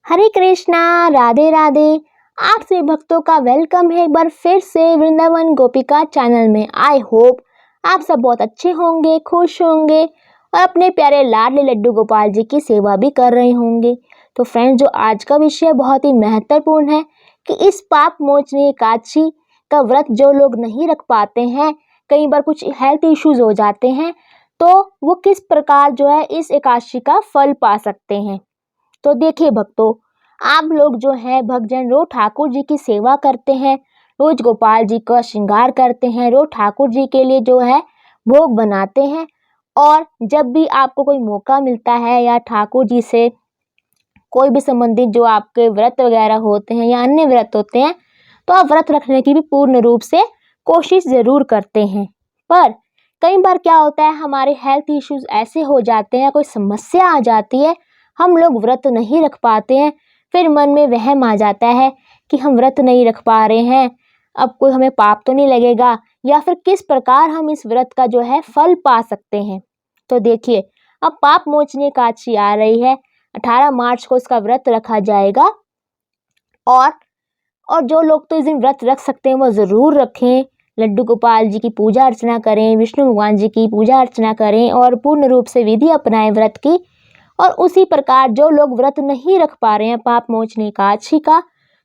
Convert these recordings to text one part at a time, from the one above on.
हरे कृष्णा, राधे राधे। आप सभी भक्तों का वेलकम है एक बार फिर से वृंदावन गोपिका चैनल में। आई होप आप सब बहुत अच्छे होंगे, खुश होंगे और अपने प्यारे लाडले लड्डू गोपाल जी की सेवा भी कर रहे होंगे। तो फ्रेंड्स, जो आज का विषय बहुत ही महत्वपूर्ण है कि इस पाप मोचनी एकादशी का व्रत जो लोग नहीं रख पाते हैं, कई बार कुछ हेल्थ इश्यूज हो जाते हैं, तो वो किस प्रकार जो है इस एकादशी का फल पा सकते हैं। तो देखिए भक्तों, आप लोग जो है भक्तजन रोज ठाकुर जी की सेवा करते हैं, रोज गोपाल जी का श्रृंगार करते हैं, रोज ठाकुर जी के लिए जो है भोग बनाते हैं। और जब भी आपको कोई मौका मिलता है या ठाकुर जी से कोई भी संबंधित जो आपके व्रत वगैरह होते हैं या अन्य व्रत होते हैं, तो आप व्रत रखने की भी पूर्ण रूप से कोशिश ज़रूर करते हैं। पर कई बार क्या होता है, हमारे हेल्थ इश्यूज ऐसे हो जाते हैं, कोई समस्या आ जाती है, हम लोग व्रत नहीं रख पाते हैं। फिर मन में वहम आ जाता है कि हम व्रत नहीं रख पा रहे हैं, अब कोई हमें पाप तो नहीं लगेगा, या फिर किस प्रकार हम इस व्रत का जो है फल पा सकते हैं। तो देखिए, अब पाप मोचनी एकादशी आ रही है, 18 मार्च को इसका व्रत रखा जाएगा। और जो लोग तो इस दिन व्रत रख सकते हैं वो ज़रूर रखें। लड्डू गोपाल जी की पूजा अर्चना करें, विष्णु भगवान जी की पूजा अर्चना करें और पूर्ण रूप से विधि अपनाएं व्रत की। और उसी प्रकार जो लोग व्रत नहीं रख पा रहे हैं पाप मोचनी एकादशी का,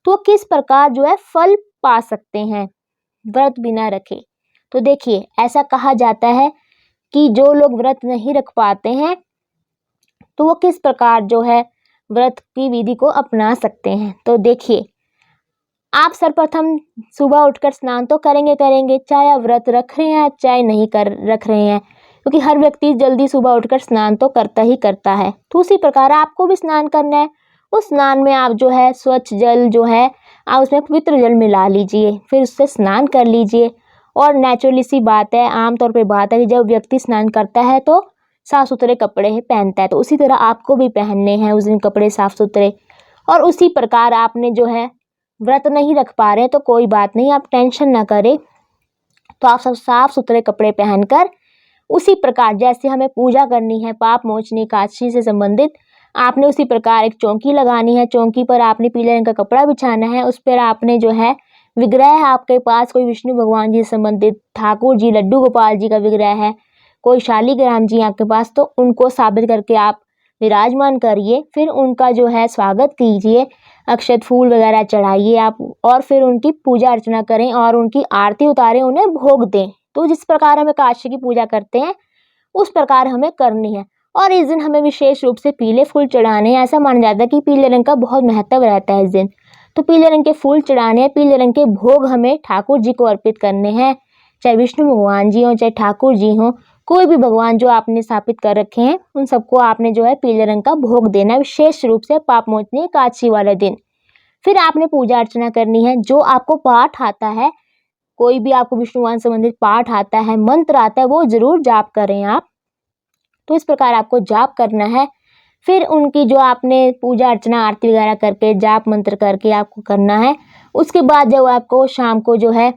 तो किस प्रकार जो है फल पा सकते हैं व्रत बिना रखे। तो देखिए, ऐसा कहा जाता है कि जो लोग व्रत नहीं रख पाते हैं तो वो किस प्रकार जो है व्रत की विधि को अपना सकते हैं। तो देखिए, आप सर्वप्रथम सुबह उठकर स्नान तो करेंगे, चाहे आप व्रत रख रहे हैं चाहे नहीं कर रख रहे हैं, क्योंकि हर व्यक्ति जल्दी सुबह उठकर स्नान तो करता ही करता है। तो उसी प्रकार आपको भी स्नान करना है। उस स्नान में आप जो है स्वच्छ जल जो है आप उसमें पवित्र जल मिला लीजिए, फिर उससे स्नान कर लीजिए। और नेचुरली सी बात है, आमतौर पर बात है कि जब व्यक्ति स्नान करता है तो साफ सुथरे कपड़े पहनता है, तो उसी तरह आपको भी पहनने हैं उस दिन कपड़े साफ सुथरे। और उसी प्रकार आपने जो है व्रत नहीं रख पा रहे तो कोई बात नहीं, आप टेंशन ना करें। तो आप सब साफ सुथरे कपड़े पहनकर उसी प्रकार जैसे हमें पूजा करनी है पाप मोचनी एकादशी से संबंधित, आपने उसी प्रकार एक चौकी लगानी है। चौकी पर आपने पीले रंग का कपड़ा बिछाना है, उस पर आपने जो है विग्रह, आपके पास कोई विष्णु भगवान जी से संबंधित, ठाकुर जी, लड्डू गोपाल जी का विग्रह है, कोई शालिग्राम जी आपके पास, तो उनको साबित करके आप विराजमान करिए। फिर उनका जो है स्वागत कीजिए, अक्षत फूल वगैरह चढ़ाइए आप, और फिर उनकी पूजा अर्चना करें और उनकी आरती उतारें, उन्हें भोग दें। तो जिस प्रकार हम एकादशी की पूजा करते हैं उस प्रकार हमें करनी है। और इस दिन हमें विशेष रूप से पीले फूल चढ़ाने हैं। ऐसा माना जाता है कि पीले रंग का बहुत महत्व रहता है इस दिन, तो पीले रंग के फूल चढ़ाने हैं, पीले रंग के भोग हमें ठाकुर जी को अर्पित करने हैं। चाहे विष्णु भगवान जी हों, चाहे ठाकुर जी हों, कोई भी भगवान जो आपने स्थापित कर रखे हैं उन सबको आपने जो है पीले रंग का भोग देना है, विशेष रूप से पाप मोचनी एकादशी वाले दिन। फिर आपने पूजा अर्चना करनी है। जो आपको पाठ आता है, कोई भी आपको विष्णु भगवान संबंधित पाठ आता है, मंत्र आता है, वो जरूर जाप करें आप। तो इस प्रकार आपको जाप करना है। फिर उनकी जो आपने पूजा अर्चना आरती वगैरह करके जाप मंत्र करके आपको करना है। उसके बाद जब आपको शाम को जो है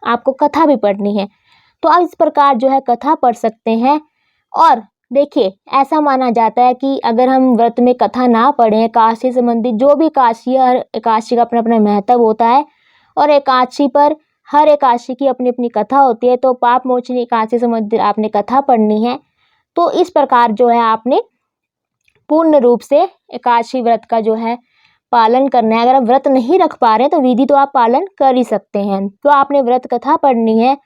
आपको कथा भी पढ़नी है, तो आप इस प्रकार जो है कथा पढ़ सकते हैं। और देखिए, ऐसा माना जाता है कि अगर हम व्रत में कथा ना पढ़ें, एकादशी संबंधित जो भी एकादशी, हर एकादशी का अपना अपना महत्व होता है और एकादशी पर हर एकादशी की अपनी अपनी कथा होती है। तो पाप मोचनी एकादशी संबंधित आपने कथा पढ़नी है। तो इस प्रकार जो है आपने पूर्ण रूप से एकादशी व्रत का जो है पालन करना है। अगर आप व्रत नहीं रख पा रहे हैं तो विधि तो आप पालन कर ही सकते हैं। तो आपने व्रत कथा पढ़नी है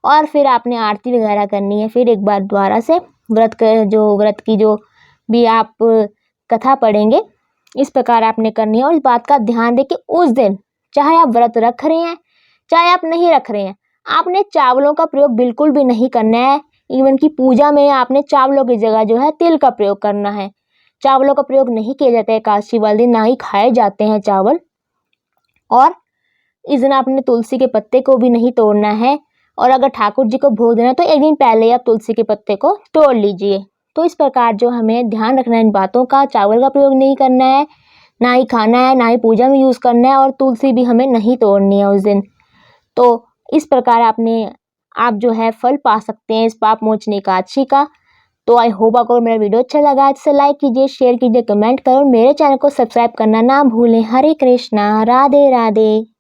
और फिर आपने आरती वगैरह करनी है। फिर एक बार दोबारा से व्रत की जो भी आप कथा पढ़ेंगे, इस प्रकार आपने करनी है। और इस बात का ध्यान दें कि उस दिन चाहे आप व्रत रख रहे हैं चाहे आप नहीं रख रहे हैं, आपने चावलों का प्रयोग बिल्कुल भी नहीं करना है। इवन की पूजा में आपने चावलों की जगह जो है तिल का प्रयोग करना है। चावलों का प्रयोग नहीं किया जाता है एकादशी वाले दिन, ना ही खाए जाते हैं चावल। और इस दिन आपने तुलसी के पत्ते को भी नहीं तोड़ना है। और अगर ठाकुर जी को भोग देना तो एक दिन पहले आप तुलसी के पत्ते को तोड़ लीजिए। तो इस प्रकार जो हमें ध्यान रखना है इन बातों का, चावल का प्रयोग नहीं करना है, ना ही खाना है, ना ही पूजा में यूज़ करना है, और तुलसी भी हमें नहीं तोड़नी है उस दिन। तो इस प्रकार आप जो है फल पा सकते हैं इस पाप मोचनी एकादशी का। तो आई होप आपको मेरा वीडियो अच्छा लगा तो लाइक कीजिए, शेयर कीजिए, कमेंट करो, मेरे चैनल को सब्सक्राइब करना ना भूलें। हरे कृष्णा, राधे राधे।